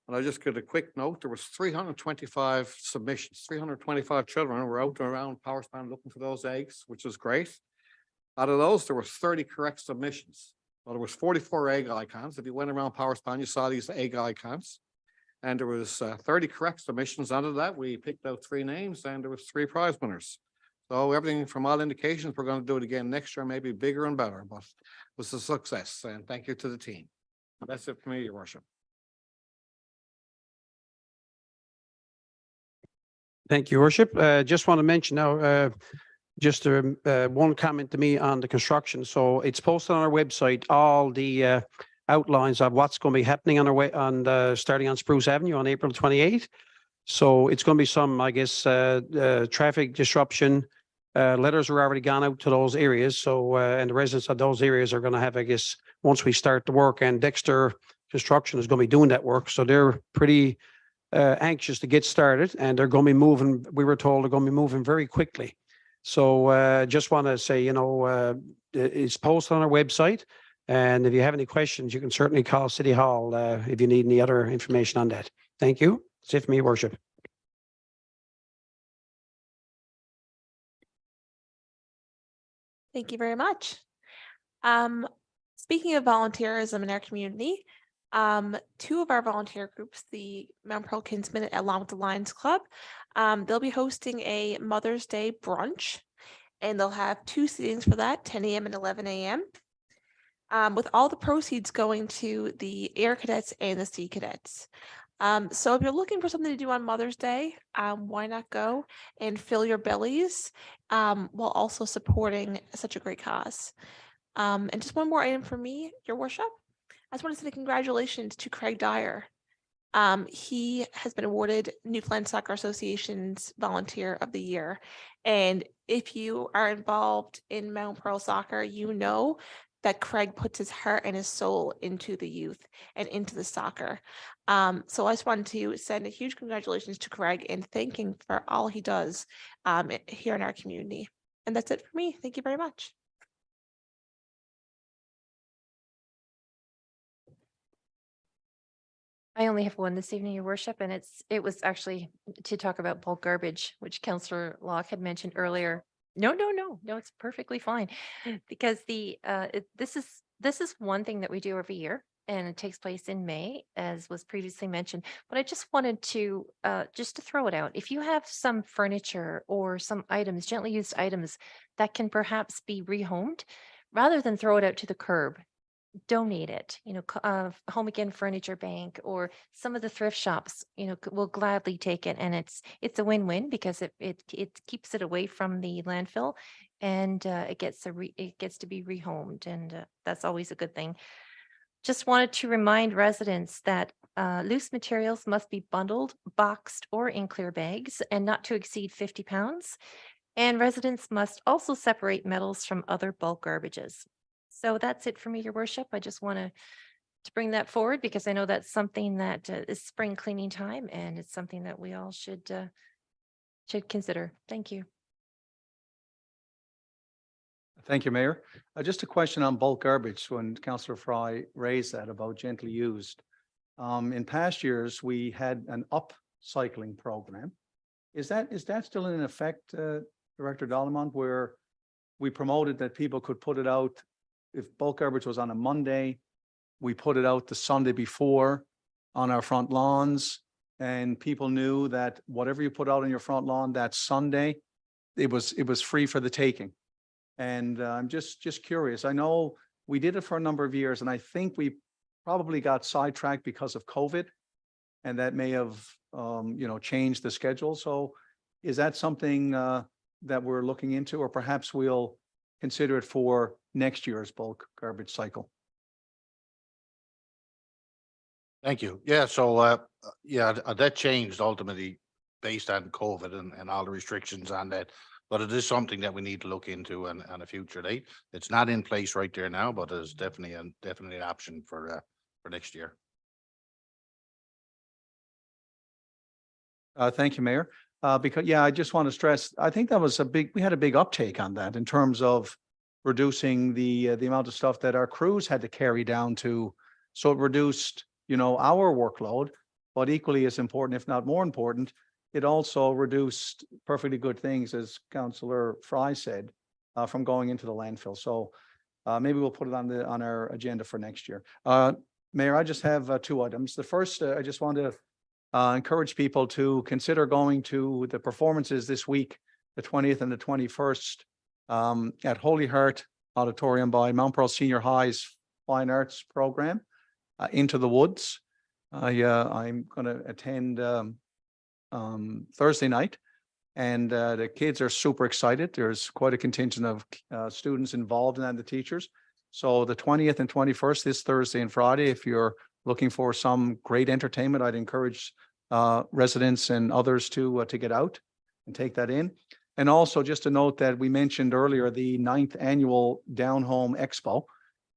And I just got a quick note. There was 325 submissions, 325 children were out and around Powerspan looking for those eggs, which is great. Out of those, there was 30 correct submissions. Well, there was 44 egg icons. If you went around Powerspan, you saw these egg icons. And there was 30 correct submissions. Out of that, we picked out 3 names and there was 3 prize winners. So everything from all indications, we're going to do it again next year, maybe bigger and better, but it was a success. And thank you to the team. That's it for me, Your Worship. Thank you, Your Worship. Just want to mention now, just one comment to me on the construction. So it's posted on our website, all the outlines of what's going to be happening on our way on starting on Spruce Avenue on April 28th. So it's going to be some, I guess, traffic disruption. Letters are already gone out to those areas. So, and the residents of those areas are going to have, I guess, once we start the work, and Dexter Construction is going to be doing that work. So they're pretty anxious to get started, and they're going to be moving. We were told they're going to be moving very quickly. So just want to say, you know, it's posted on our website. And if you have any questions, you can certainly call City Hall if you need any other information on that. Thank you. That's it for me, Your Worship. Thank you very much. Speaking of volunteerism in our community, 2 of our volunteer groups, the Mount Pearl Kinsmen along with the Lions Club, they'll be hosting a Mother's Day brunch, and they'll have 2 seatings for that, 10 a.m. and 11 a.m. With all the proceeds going to the Air Cadets and the Sea Cadets. So if you're looking for something to do on Mother's Day, why not go and fill your bellies while also supporting such a great cause. And just one more item for me, Your Worship. I just want to say congratulations to Craig Dyer. He has been awarded Newfoundland Soccer Association's Volunteer of the Year. And if you are involved in Mount Pearl soccer, you know that Craig puts his heart and his soul into the youth and into the soccer. So I just wanted to send a huge congratulations to Craig and thank him for all he does here in our community. And that's it for me. Thank you very much. I only have one this evening, your worship, and it was actually to talk about bulk garbage, which Councillor Locke had mentioned earlier. No, it's perfectly fine. Because this is one thing that we do every year, and it takes place in May, as was previously mentioned. But I just wanted to just to throw it out. If you have some furniture or some items, gently used items that can perhaps be rehomed, rather than throw it out to the curb, donate it. Home Again Furniture Bank or some of the thrift shops, will gladly take it, and it's a win-win because it keeps it away from the landfill, and it gets to be rehomed, and that's always a good thing. Just wanted to remind residents that loose materials must be bundled, boxed, or in clear bags and not to exceed 50 pounds. And residents must also separate metals from other bulk garbages. So that's it for me, your worship. I just want to bring that forward because I know that's something that is spring cleaning time, and it's something that we all should consider. Thank you. Thank you, Mayor. Just a question on bulk garbage when Councillor Fry raised that about gently used. In past years, we had an upcycling program. Is that still in effect, Director Dallemont, where we promoted that people could put it out? If bulk garbage was on a Monday, we put it out the Sunday before on our front lawns, and people knew that whatever you put out on your front lawn that Sunday, it was free for the taking. And I'm just curious. I know we did it for a number of years, and I think we probably got sidetracked because of COVID, and that may have changed the schedule. So is that something that we're looking into, or perhaps we'll consider it for next year's bulk garbage cycle? Thank you. Yeah, so that changed ultimately based on COVID and all the restrictions on that. But it is something that we need to look into on a future date. It's not in place right there now, but it's definitely an option for next year. Thank you, Mayor. Because I just want to stress, I think that was we had a big uptake on that in terms of reducing the amount of stuff that our crews had to carry down to. So it reduced, our workload, but equally as important, if not more important, it also reduced perfectly good things, as Councillor Fry said, from going into the landfill. So maybe we'll put it on our agenda for next year. Mayor, I just have two items. The first, I just want to encourage people to consider going to the performances this week, the 20th and the 21st, at Holy Heart Auditorium by Mount Pearl Senior High's Fine Arts program, Into the Woods. I'm going to attend Thursday night, and the kids are super excited. There's quite a contingent of students involved in that, and the teachers. So the 20th and 21st, this Thursday and Friday, if you're looking for some great entertainment, I'd encourage residents and others to get out and take that in. And also just to note that we mentioned earlier the 9th annual Down Home Expo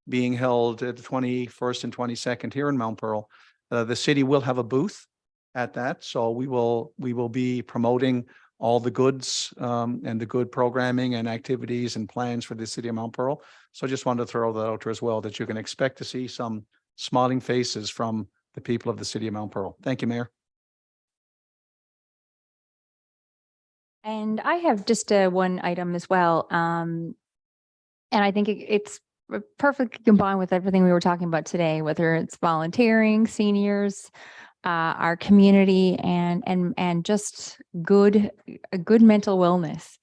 being held at the 21st and 22nd here in Mount Pearl. The city will have a booth at that, so we will be promoting all the goods and the good programming and activities and plans for the city of Mount Pearl. So just wanted to throw that out there as well, that you can expect to see some smiling faces from the people of the city of Mount Pearl. Thank you, Mayor. And I have just one item as well. And I think it's perfectly combined with everything we were talking about today, whether it's volunteering, seniors, our community, and just good mental wellness.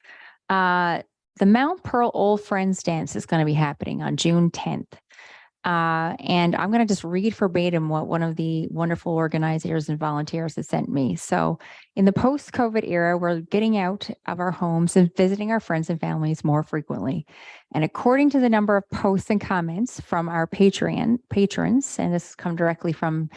The Mount Pearl Old Friends Dance is going to be happening on June 10th. And I'm going to just read verbatim what one of the wonderful organizers and volunteers has sent me. So in the post-COVID era, we're getting out of our homes and visiting our friends and families more frequently. And according to the number of posts and comments from our patrons, and this has come directly from,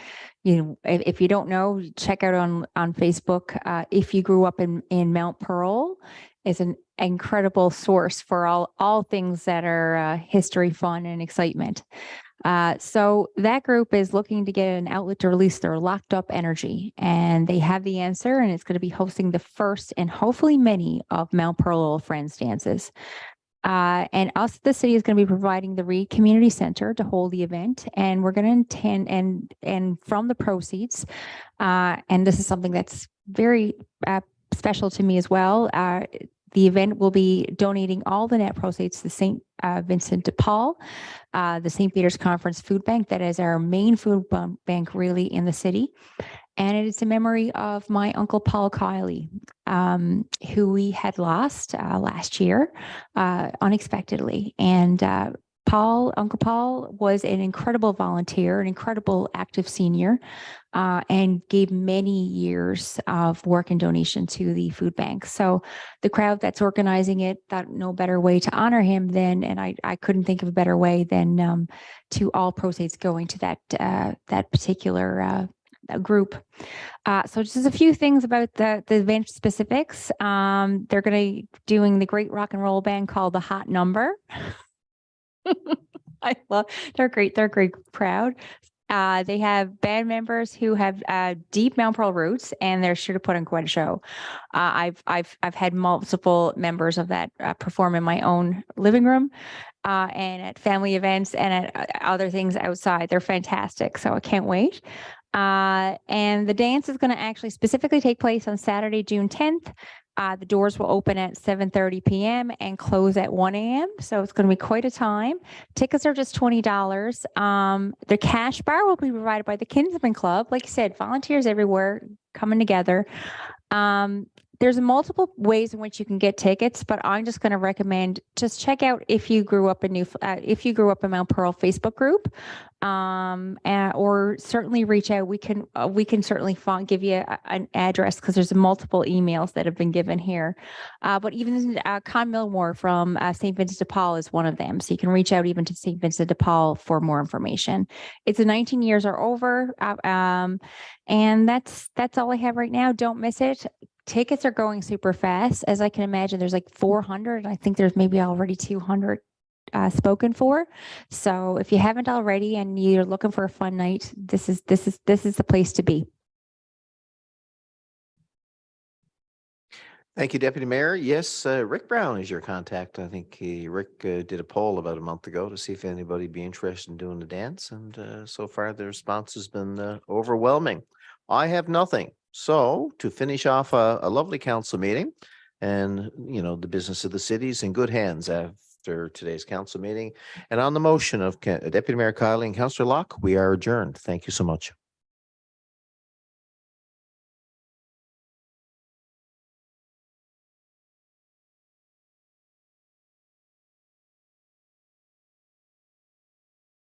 if you don't know, check out on Facebook. If you grew up in Mount Pearl, is an incredible source for all things that are history, fun, and excitement. So that group is looking to get an outlet to release their locked up energy, and they have the answer, and it's going to be hosting the first and hopefully many of Mount Pearl Old Friends dances. And us, the city is going to be providing the Reed Community Center to hold the event, and we're going to intend and from the proceeds, and this is something that's very special to me as well. The event will be donating all the net proceeds to the St. Vincent de Paul, the St. Peter's Conference Food Bank. That is our main food bank really in the city. And it is in memory of my Uncle Paul Kiley, who we had lost last year unexpectedly. And Uncle Paul was an incredible volunteer, an incredible active senior, and gave many years of work and donation to the food bank. So the crowd that's organizing it thought no better way to honor him than, and I couldn't think of a better way than to all proceeds going to that particular group. So just a few things about the event specifics. They're going to be doing the great rock and roll band called The Hot Number. They're great. They're great crowd. They have band members who have deep Mount Pearl roots, and they're sure to put on quite a show. I've had multiple members of that perform in my own living room, and at family events and at other things outside. They're fantastic. So I can't wait. And the dance is going to actually specifically take place on Saturday, June 10th. The doors will open at 7:30 p.m. and close at 1 a.m. So it's going to be quite a time. Tickets are just $20. The cash bar will be provided by the Kinsman Club. Like you said, volunteers everywhere coming together. There's multiple ways in which you can get tickets, but I'm just going to recommend just check out if you grew up in Mount Pearl Facebook group, or certainly reach out. We can certainly give you an address because there's multiple emails that have been given here. But even Con Millmore from St. Vincent de Paul is one of them, so you can reach out even to St. Vincent de Paul for more information. It's a 19 years or over, and that's all I have right now. Don't miss it. Tickets are going super fast. As I can imagine, there's like 400. I think there's maybe already 200 spoken for. So if you haven't already and you're looking for a fun night, this is the place to be. Thank you, Deputy Mayor. Yes, Rick Brown is your contact. I think Rick did a poll about a month ago to see if anybody would be interested in doing the dance. And so far, the response has been overwhelming. I have nothing. So to finish off a lovely council meeting, and the business of the city is in good hands after today's council meeting. And on the motion of Deputy Mayor Kiley and Councillor Locke, we are adjourned. Thank you so much.